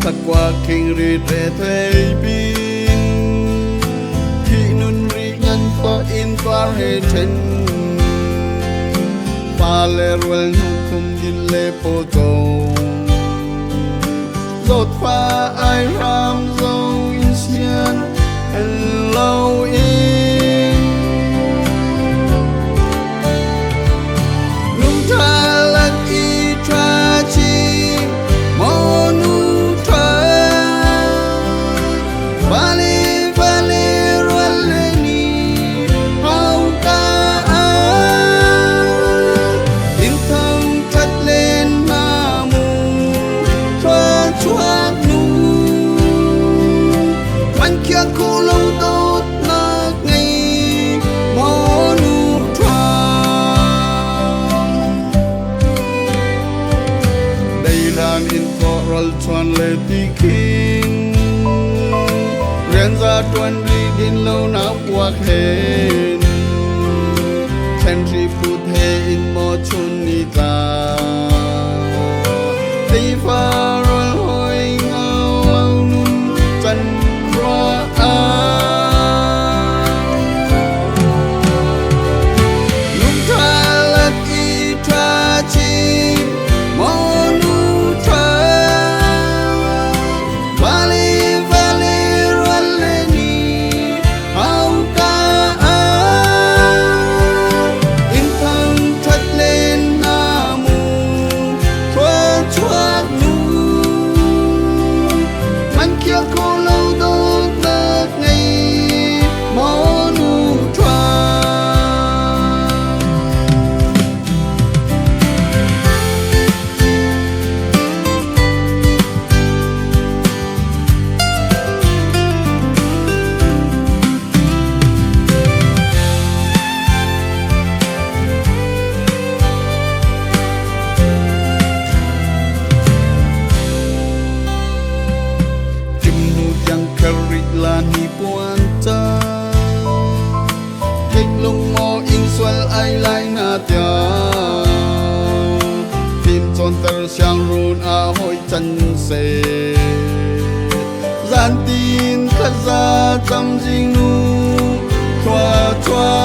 Thật qua kinh rì rê thầy bin khi nun rì nhân qua in qua hệ chân pa lê ruel nu kum din lê po tô dột qua ai ram dâu in xiên lâu in nung tha lắc y tra chi mô nu cô lâu tốt nát ngày mô nu thoáng đây là in có rol chuan lệ tì kinh riêng ra tuần đi đến lâu náo qua khen khen tri phút hệ in mô chun ni ta tì pha rol hoi ngao lâu nun chân qua lúc tha lật y tra chi mô nu thoáng vali ruan lê ni hao ca in thăng thật lên na mù thoa choát nu man kia cô lâu đôi ni buồn ta kịch lung mò in xuân ai lại na tia phim tròn tơ sang run a hoi chân se gian tin khát ra tâm dinh nu khoa choa